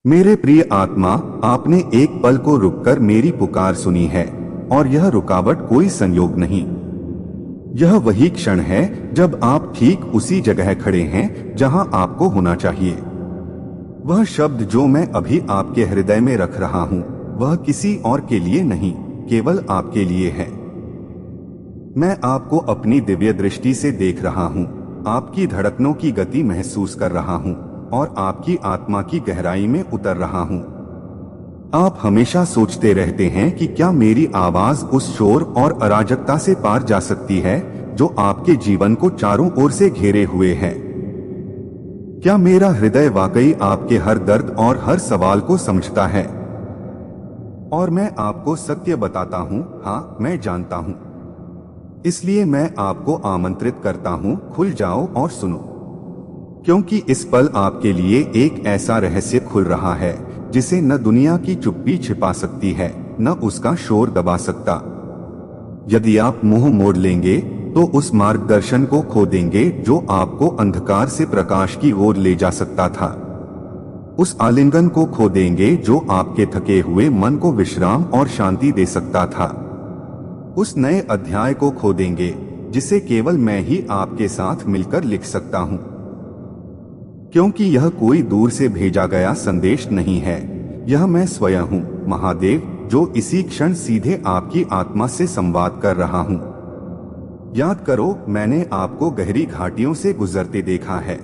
मेरे प्रिय आत्मा, आपने एक पल को रुककर मेरी पुकार सुनी है, और यह रुकावट कोई संयोग नहीं। यह वही क्षण है जब आप ठीक उसी जगह खड़े हैं जहां आपको होना चाहिए। वह शब्द जो मैं अभी आपके हृदय में रख रहा हूं, वह किसी और के लिए नहीं, केवल आपके लिए है। मैं आपको अपनी दिव्य दृष्टि से देख रहा हूं, आपकी धड़कनों की गति महसूस कर रहा हूं और आपकी आत्मा की गहराई में उतर रहा हूं। आप हमेशा सोचते रहते हैं कि क्या मेरी आवाज उस शोर और अराजकता से पार जा सकती है जो आपके जीवन को चारों ओर से घेरे हुए है। क्या मेरा हृदय वाकई आपके हर दर्द और हर सवाल को समझता है? और मैं आपको सत्य बताता हूं, हाँ, मैं जानता हूं। इसलिए मैं आपको आमंत्रित करता हूं, खुल जाओ और सुनो, क्योंकि इस पल आपके लिए एक ऐसा रहस्य खुल रहा है जिसे न दुनिया की चुप्पी छिपा सकती है, न उसका शोर दबा सकता। यदि आप मुंह मोड़ लेंगे तो उस मार्गदर्शन को खो देंगे जो आपको अंधकार से प्रकाश की ओर ले जा सकता था। उस आलिंगन को खो देंगे जो आपके थके हुए मन को विश्राम और शांति दे सकता था। उस नए अध्याय को खो देंगे जिसे केवल मैं ही आपके साथ मिलकर लिख सकता हूं। क्योंकि यह कोई दूर से भेजा गया संदेश नहीं है, यह मैं स्वयं हूं, महादेव, जो इसी क्षण सीधे आपकी आत्मा से संवाद कर रहा हूं। याद करो, मैंने आपको गहरी घाटियों से गुजरते देखा है।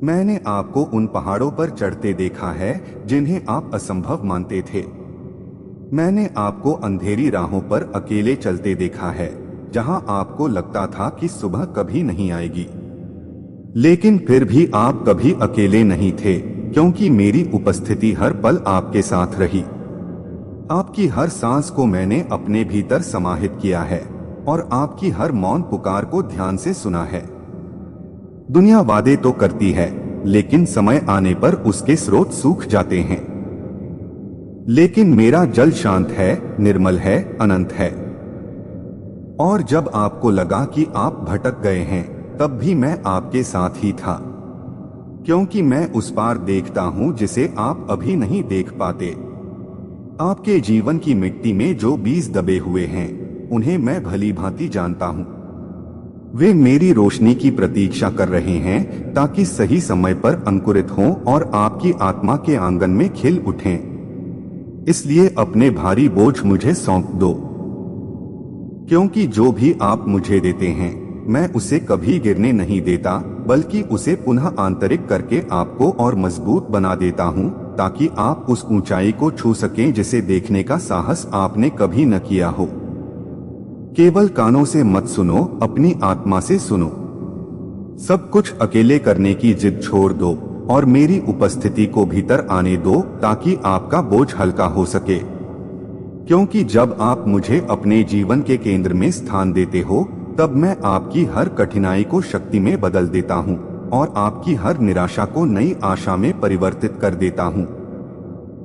मैंने आपको उन पहाड़ों पर चढ़ते देखा है जिन्हें आप असंभव मानते थे। मैंने आपको अंधेरी राहों पर अकेले चलते देखा है, जहां आपको लगता था कि सुबह कभी नहीं आएगी। लेकिन फिर भी आप कभी अकेले नहीं थे, क्योंकि मेरी उपस्थिति हर पल आपके साथ रही। आपकी हर सांस को मैंने अपने भीतर समाहित किया है और आपकी हर मौन पुकार को ध्यान से सुना है। दुनिया वादे तो करती है, लेकिन समय आने पर उसके स्रोत सूख जाते हैं। लेकिन मेरा जल शांत है, निर्मल है, अनंत है। और जब आपको लगा कि आप भटक गए हैं, तब भी मैं आपके साथ ही था, क्योंकि मैं उस पार देखता हूं जिसे आप अभी नहीं देख पाते। आपके जीवन की मिट्टी में जो बीज दबे हुए हैं, उन्हें मैं भली भांति जानता हूं। वे मेरी रोशनी की प्रतीक्षा कर रहे हैं ताकि सही समय पर अंकुरित हों और आपकी आत्मा के आंगन में खिल उठें। इसलिए अपने भारी बोझ मुझे सौंप दो, क्योंकि जो भी आप मुझे देते हैं, मैं उसे कभी गिरने नहीं देता, बल्कि उसे पुनः आंतरिक करके आपको और मजबूत बना देता हूं, ताकि आप उस ऊंचाई को छू सकें जिसे देखने का साहस आपने कभी न किया हो। केवल कानों से मत सुनो, अपनी आत्मा से सुनो। सब कुछ अकेले करने की जिद छोड़ दो और मेरी उपस्थिति को भीतर आने दो, ताकि आपका बोझ हल्का हो सके। क्योंकि जब आप मुझे अपने जीवन के केंद्र में स्थान देते हो, तब मैं आपकी हर कठिनाई को शक्ति में बदल देता हूं और आपकी हर निराशा को नई आशा में परिवर्तित कर देता हूं।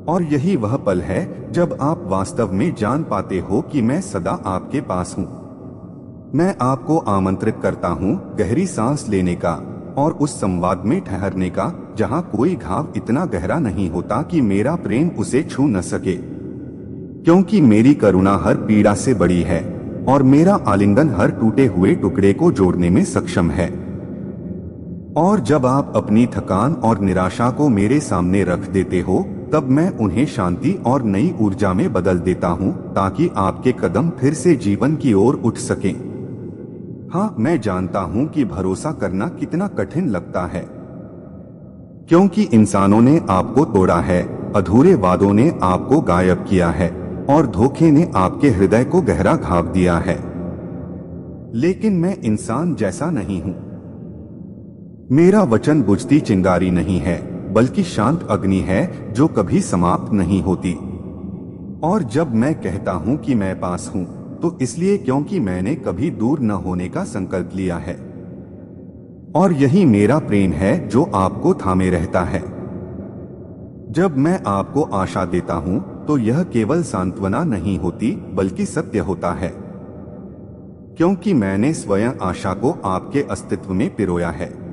और यही वह पल है जब आप वास्तव में जान पाते हो कि मैं सदा आपके पास हूं। मैं आपको आमंत्रित करता हूं गहरी सांस लेने का और उस संवाद में ठहरने का, जहां कोई घाव इतना गहरा नहीं होता कि मेरा प्रेम उसे छू न सके। क्योंकि मेरी करुणा हर पीड़ा से बड़ी है और मेरा आलिंगन हर टूटे हुए टुकड़े को जोड़ने में सक्षम है। और जब आप अपनी थकान और निराशा को मेरे सामने रख देते हो, तब मैं उन्हें शांति और नई ऊर्जा में बदल देता हूं, ताकि आपके कदम फिर से जीवन की ओर उठ सकें। हाँ, मैं जानता हूं कि भरोसा करना कितना कठिन लगता है, क्योंकि इंसानों ने आपको तोड़ा है, अधूरे वादों ने आपको गायब किया है और धोखे ने आपके हृदय को गहरा घाव दिया है। लेकिन मैं इंसान जैसा नहीं हूं। मेरा वचन बुझती चिंगारी नहीं है, बल्कि शांत अग्नि है जो कभी समाप्त नहीं होती। और जब मैं कहता हूं कि मैं पास हूं, तो इसलिए क्योंकि मैंने कभी दूर न होने का संकल्प लिया है। और यही मेरा प्रेम है जो आपको थामे रहता है। जब मैं आपको आशा देता हूं, तो यह केवल सांत्वना नहीं होती, बल्कि सत्य होता है। क्योंकि मैंने स्वयं आशा को आपके अस्तित्व में पिरोया है।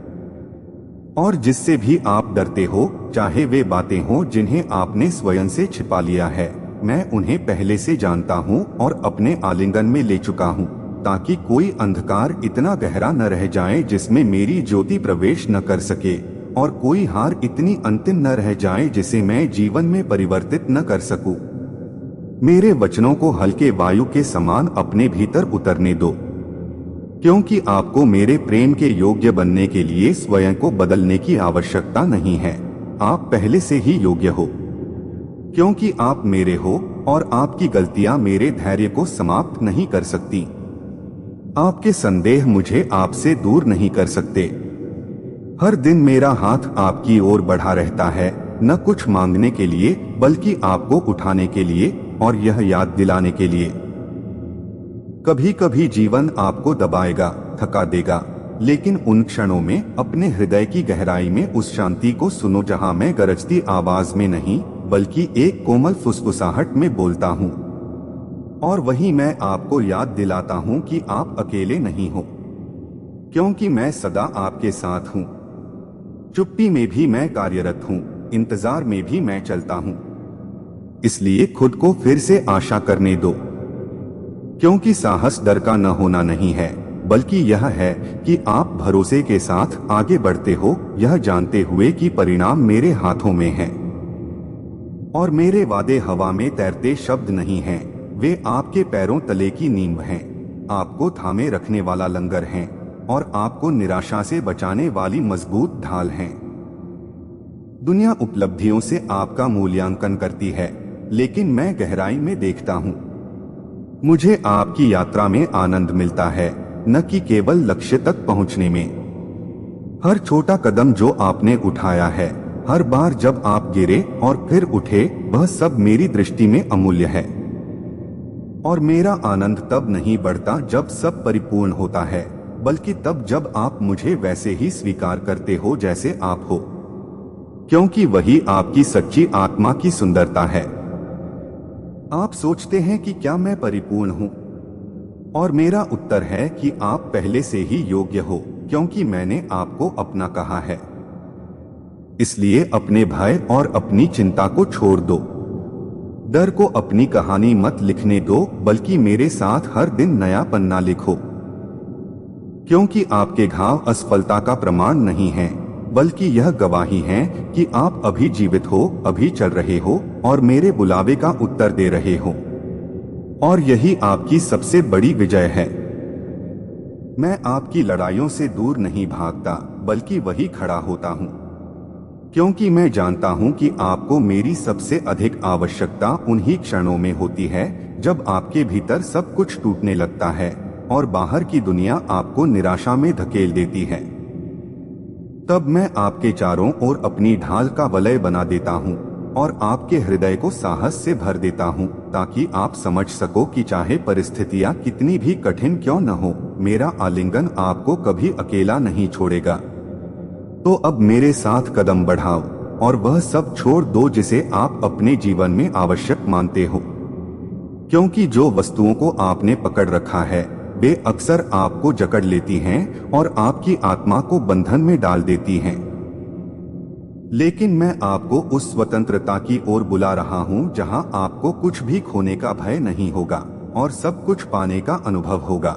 और जिससे भी आप डरते हो, चाहे वे बातें हों जिन्हें आपने स्वयं से छिपा लिया है, मैं उन्हें पहले से जानता हूँ और अपने आलिंगन में ले चुका हूँ, ताकि कोई अंधकार इतना गहरा न रह जाए जिसमें मेरी ज्योति प्रवेश न कर सके, और कोई हार इतनी अंतिम न रह जाए जिसे मैं जीवन में परिवर्तित न कर सकूं। मेरे वचनों को हल्के वायु के समान अपने भीतर उतरने दो, क्योंकि आपको मेरे प्रेम के योग्य बनने के लिए स्वयं को बदलने की आवश्यकता नहीं है। आप पहले से ही योग्य हो, क्योंकि आप मेरे हो और आपकी गलतियां मेरे धैर्य को समाप्त नहीं कर सकती। आपके संदेह मुझे आपसे दूर नहीं कर सकते। हर दिन मेरा हाथ आपकी ओर बढ़ा रहता है, न कुछ मांगने के लिए बल्कि आपको उठाने के लिए और यह याद दिलाने के लिए। कभी कभी जीवन आपको दबाएगा, थका देगा, लेकिन उन क्षणों में अपने हृदय की गहराई में उस शांति को सुनो जहां मैं गरजती आवाज में नहीं बल्कि एक कोमल फुसफुसाहट में बोलता हूं। और वही मैं आपको याद दिलाता हूं कि आप अकेले नहीं हो, क्योंकि मैं सदा आपके साथ हूं। चुप्पी में भी मैं कार्यरत हूं, इंतजार में भी मैं चलता हूं। इसलिए खुद को फिर से आशा करने दो, क्योंकि साहस डर का न होना नहीं है, बल्कि यह है कि आप भरोसे के साथ आगे बढ़ते हो, यह जानते हुए कि परिणाम मेरे हाथों में है। और मेरे वादे हवा में तैरते शब्द नहीं हैं, वे आपके पैरों तले की नींव हैं, आपको थामे रखने वाला लंगर हैं और आपको निराशा से बचाने वाली मजबूत ढाल हैं। दुनिया उपलब्धियों से आपका मूल्यांकन करती है, लेकिन मैं गहराई में देखता हूँ। मुझे आपकी यात्रा में आनंद मिलता है, न कि केवल लक्ष्य तक पहुँचने में। हर छोटा कदम जो आपने उठाया है, हर बार जब आप गिरे और फिर उठे, वह सब मेरी दृष्टि में अमूल्य है। और मेरा आनंद तब नहीं बढ़ता जब सब परिपूर्ण होता है, बल्कि तब जब आप मुझे वैसे ही स्वीकार करते हो जैसे आप हो, क्योंकि वही आपकी सच्ची आत्मा की सुंदरता है। आप सोचते हैं कि क्या मैं परिपूर्ण हूं? और मेरा उत्तर है कि आप पहले से ही योग्य हो, क्योंकि मैंने आपको अपना कहा है। इसलिए अपने भय और अपनी चिंता को छोड़ दो। डर को अपनी कहानी मत लिखने दो, बल्कि मेरे साथ हर दिन नया पन्ना लिखो, क्योंकि आपके घाव असफलता का प्रमाण नहीं है, बल्कि यह गवाही है कि आप अभी जीवित हो, अभी चल रहे हो और मेरे बुलावे का उत्तर दे रहे हो। और यही आपकी सबसे बड़ी विजय है। मैं आपकी लड़ाइयों से दूर नहीं भागता, बल्कि वही खड़ा होता हूँ, क्योंकि मैं जानता हूँ कि आपको मेरी सबसे अधिक आवश्यकता उन्हीं क्षणों में होती है जब आपके भीतर सब कुछ टूटने लगता है और बाहर की दुनिया आपको निराशा में धकेल देती है। तब मैं आपके चारों ओर अपनी ढाल का वलय बना देता हूँ और आपके हृदय को साहस से भर देता हूँ, ताकि आप समझ सको कि चाहे परिस्थितियाँ कितनी भी कठिन क्यों न हो, मेरा आलिंगन आपको कभी अकेला नहीं छोड़ेगा। तो अब मेरे साथ कदम बढ़ाओ और वह सब छोड़ दो जिसे आप अपने जीवन में आवश्यक मानते हो, क्योंकि जो वस्तुओं को आपने पकड़ रखा है वे अक्सर आपको जकड़ लेती हैं और आपकी आत्मा को बंधन में डाल देती हैं। लेकिन मैं आपको उस स्वतंत्रता की ओर बुला रहा हूं जहां आपको कुछ भी खोने का भय नहीं होगा और सब कुछ पाने का अनुभव होगा,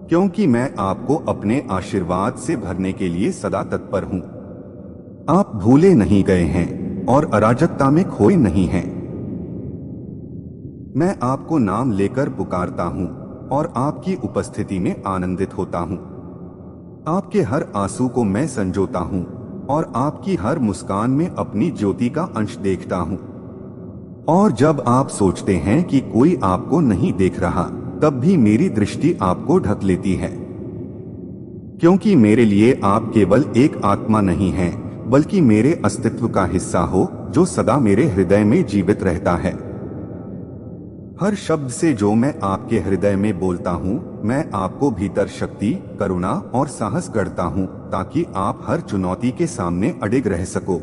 क्योंकि मैं आपको अपने आशीर्वाद से भरने के लिए सदा तत्पर हूं। आप भूले नहीं गए हैं और अराजकता में खोए नहीं हैं। मैं आपको नाम लेकर पुकारता हूं और आपकी उपस्थिति में आनंदित होता हूं। आपके हर आंसू को मैं संजोता हूं और आपकी हर मुस्कान में अपनी ज्योति का अंश देखता हूं। और जब आप सोचते हैं कि कोई आपको नहीं देख रहा, तब भी मेरी दृष्टि आपको ढक लेती है, क्योंकि मेरे लिए आप केवल एक आत्मा नहीं हैं, बल्कि मेरे अस्तित्व का हिस्सा हो जो सदा मेरे हृदय में जीवित रहता है। हर शब्द से जो मैं आपके हृदय में बोलता हूँ, मैं आपको भीतर शक्ति, करुणा और साहस गढ़ता हूँ, ताकि आप हर चुनौती के सामने अडिग रह सको।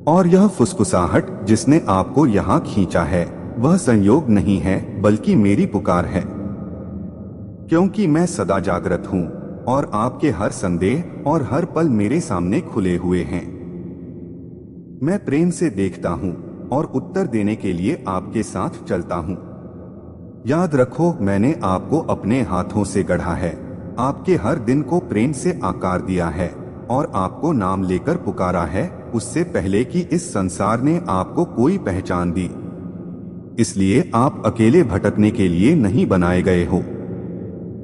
और यह फुसफुसाहट जिसने आपको यहाँ खींचा है, वह संयोग नहीं है, बल्कि मेरी पुकार है, क्योंकि मैं सदा जागृत हूँ और आपके हर संदेह और हर पल मेरे सामने खुले हुए हैं। मैं प्रेम से देखता हूँ और उत्तर देने के लिए आपके साथ चलता हूँ। याद रखो, मैंने आपको अपने हाथों से गढ़ा है, आपके हर दिन को प्रेम से आकार दिया है और आपको नाम लेकर पुकारा है, उससे पहले कि इस संसार ने आपको कोई पहचान दी। इसलिए आप अकेले भटकने के लिए नहीं बनाए गए हो,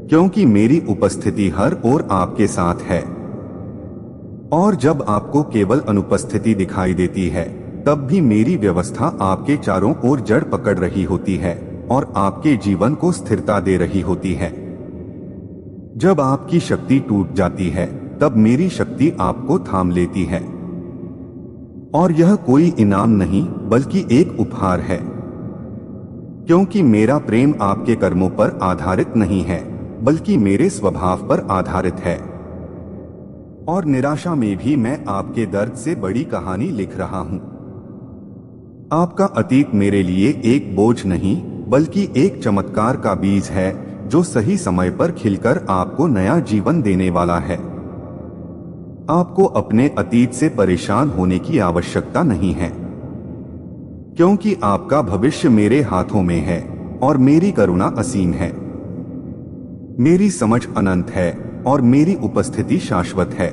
क्योंकि मेरी उपस्थिति हर ओर आपके साथ है। और जब आपको केवल अनुपस्थिति दिखाई देती है, तब भी मेरी व्यवस्था आपके चारों ओर जड़ पकड़ रही होती है और आपके जीवन को स्थिरता दे रही होती है। जब आपकी शक्ति टूट जाती है, तब मेरी शक्ति आपको थाम लेती है। और यह कोई इनाम नहीं, बल्कि एक उपहार है, क्योंकि मेरा प्रेम आपके कर्मों पर आधारित नहीं है, बल्कि मेरे स्वभाव पर आधारित है। और निराशा में भी मैं आपके दर्द से बड़ी कहानी लिख रहा हूं। आपका अतीत मेरे लिए एक बोझ नहीं, बल्कि एक चमत्कार का बीज है, जो सही समय पर खिलकर आपको नया जीवन देने वाला है। आपको अपने अतीत से परेशान होने की आवश्यकता नहीं है, क्योंकि आपका भविष्य मेरे हाथों में है और मेरी करुणा असीम है। मेरी समझ अनंत है और मेरी उपस्थिति शाश्वत है।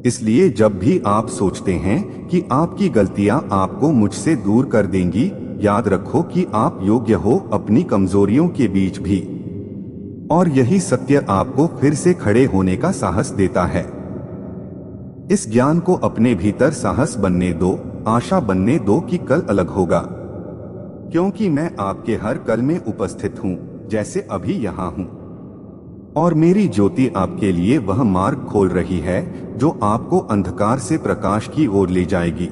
इसलिए जब भी आप सोचते हैं कि आपकी गलतियां आपको मुझसे दूर कर देंगी, याद रखो कि आप योग्य हो अपनी कमजोरियों के बीच भी। और यही सत्य आपको फिर से खड़े होने का साहस देता है। इस ज्ञान को अपने भीतर साहस बनने दो, आशा बनने दो कि कल अलग होगा, क्योंकि मैं आपके हर कल में उपस्थित हूँ, जैसे अभी यहाँ हूँ। और मेरी ज्योति आपके लिए वह मार्ग खोल रही है जो आपको अंधकार से प्रकाश की ओर ले जाएगी।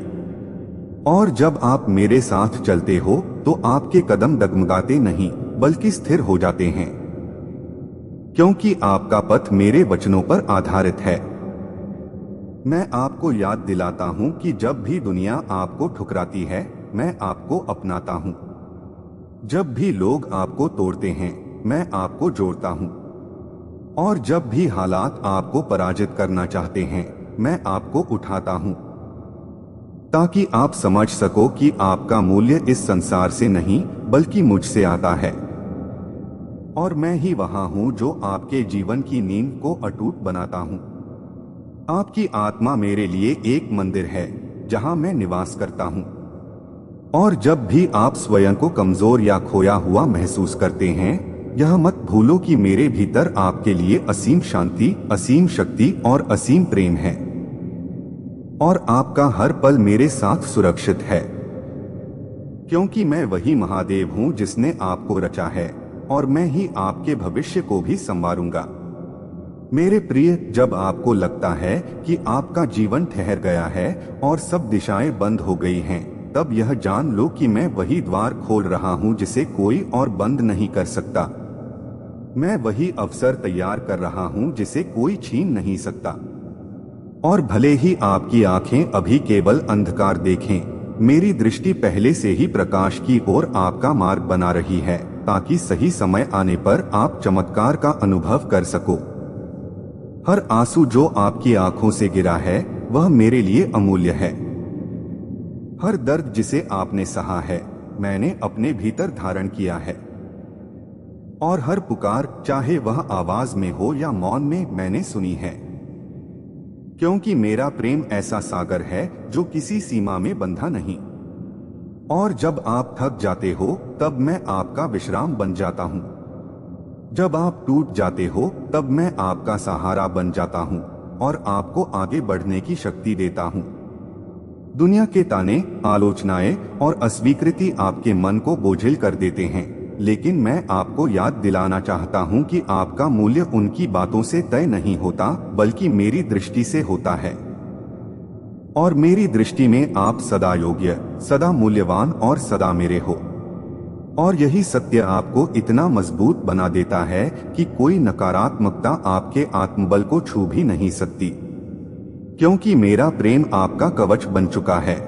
और जब आप मेरे साथ चलते हो तो आपके कदम डगमगाते नहीं, बल्कि स्थिर हो जाते हैं, क्योंकि आपका पथ मेरे वचनों पर आधारित है। मैं आपको याद दिलाता हूँ कि जब भी दुनिया आपको ठुकराती है, मैं आपको अपनाता हूँ। जब भी लोग आपको तोड़ते हैं, मैं आपको जोड़ता हूँ। और जब भी हालात आपको पराजित करना चाहते हैं, मैं आपको उठाता हूँ, ताकि आप समझ सको कि आपका मूल्य इस संसार से नहीं, बल्कि मुझसे आता है। और मैं ही वहां हूँ जो आपके जीवन की नींव को अटूट बनाता हूँ। आपकी आत्मा मेरे लिए एक मंदिर है, जहां मैं निवास करता हूँ। और जब भी आप स्वयं को कमजोर या खोया हुआ महसूस करते हैं, यह मत भूलो कि मेरे भीतर आपके लिए असीम शांति, असीम शक्ति और असीम प्रेम है। और आपका हर पल मेरे साथ सुरक्षित है, क्योंकि मैं वही महादेव हूँ जिसने आपको रचा है, और मैं ही आपके भविष्य को भी संवारूंगा। मेरे प्रिय, जब आपको लगता है कि आपका जीवन ठहर गया है और सब दिशाएं बंद हो गई हैं, तब यह जान लो कि मैं वही द्वार खोल रहा हूं जिसे कोई और बंद नहीं कर सकता। मैं वही अवसर तैयार कर रहा हूं जिसे कोई छीन नहीं सकता। और भले ही आपकी आंखें अभी केवल अंधकार देखें, मेरी दृष्टि पहले से ही प्रकाश की ओर आपका मार्ग बना रही है, ताकि सही समय आने पर आप चमत्कार का अनुभव कर सको। हर आंसू जो आपकी आंखों से गिरा है, वह मेरे लिए अमूल्य है। हर दर्द जिसे आपने सहा है, मैंने अपने भीतर धारण किया है। और हर पुकार, चाहे वह आवाज में हो या मौन में, मैंने सुनी है। क्योंकि मेरा प्रेम ऐसा सागर है जो किसी सीमा में बंधा नहीं। और जब आप थक जाते हो, तब मैं आपका विश्राम बन जाता हूँ। जब आप टूट जाते हो, तब मैं आपका सहारा बन जाता हूँ और आपको आगे बढ़ने की शक्ति देता हूँ। दुनिया के ताने, आलोचनाएं और अस्वीकृति आपके मन को बोझिल कर देते हैं, लेकिन मैं आपको याद दिलाना चाहता हूँ कि आपका मूल्य उनकी बातों से तय नहीं होता, बल्कि मेरी दृष्टि से होता है। और मेरी दृष्टि में आप सदा योग्य, सदा मूल्यवान और सदा मेरे हो। और यही सत्य आपको इतना मजबूत बना देता है कि कोई नकारात्मकता आपके आत्मबल को छू भी नहीं सकती, क्योंकि मेरा प्रेम आपका कवच बन चुका है।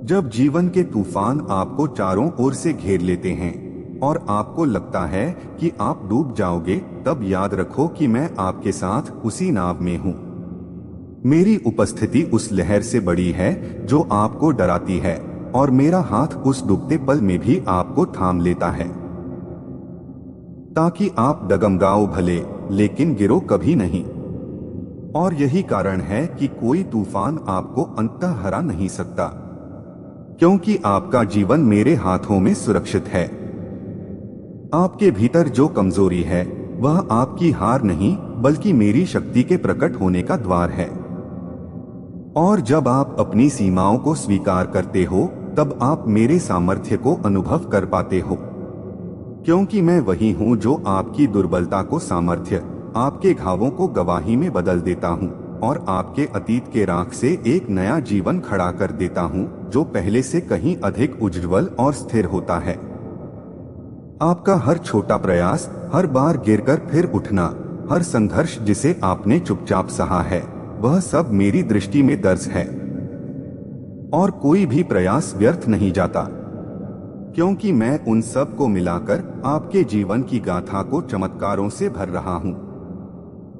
जब जीवन के तूफान आपको चारों ओर से घेर लेते हैं और आपको लगता है कि आप डूब जाओगे, तब याद रखो कि मैं आपके साथ उसी नाव में हूँ। मेरी उपस्थिति उस लहर से बड़ी है जो आपको डराती है, और मेरा हाथ उस डूबते पल में भी आपको थाम लेता है, ताकि आप डगमगाओ भले, लेकिन गिरो कभी नहीं। और यही कारण है कि कोई तूफान आपको अंततः हरा नहीं सकता, क्योंकि आपका जीवन मेरे हाथों में सुरक्षित है। आपके भीतर जो कमजोरी है वह आपकी हार नहीं, बल्कि मेरी शक्ति के प्रकट होने का द्वार है। और जब आप अपनी सीमाओं को स्वीकार करते हो, तब आप मेरे सामर्थ्य को अनुभव कर पाते हो, क्योंकि मैं वही हूँ जो आपकी दुर्बलता को सामर्थ्य, आपके घावों को गवाही में बदल देता हूँ, और आपके अतीत के राख से एक नया जीवन खड़ा कर देता हूँ, जो पहले से कहीं अधिक उज्ज्वल और स्थिर होता है। आपका हर छोटा प्रयास, हर बार गिरकर फिर उठना, हर संघर्ष जिसे आपने चुपचाप सहा है, वह सब मेरी दृष्टि में दर्ज है। और कोई भी प्रयास व्यर्थ नहीं जाता, क्योंकि मैं उन सब को मिलाकर आपके जीवन की गाथा को चमत्कारों से भर रहा हूँ।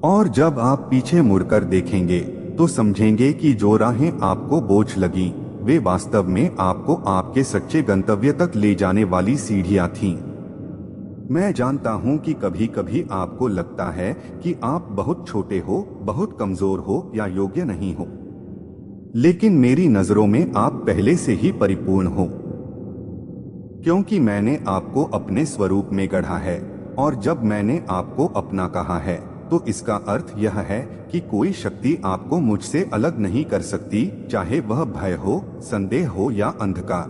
और जब आप पीछे मुड़कर देखेंगे तो समझेंगे कि जो राहें आपको बोझ लगी, वे वास्तव में आपको आपके सच्चे गंतव्य तक ले जाने वाली सीढ़ियां थीं। मैं जानता हूं कि कभी कभी आपको लगता है कि आप बहुत छोटे हो, बहुत कमजोर हो या योग्य नहीं हो, लेकिन मेरी नजरों में आप पहले से ही परिपूर्ण हो, क्योंकि मैंने आपको अपने स्वरूप में गढ़ा है। और जब मैंने आपको अपना कहा है, तो इसका अर्थ यह है कि कोई शक्ति आपको मुझसे अलग नहीं कर सकती, चाहे वह भय हो, संदेह हो या अंधकार,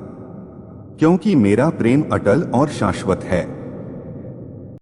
क्योंकि मेरा प्रेम अटल और शाश्वत है।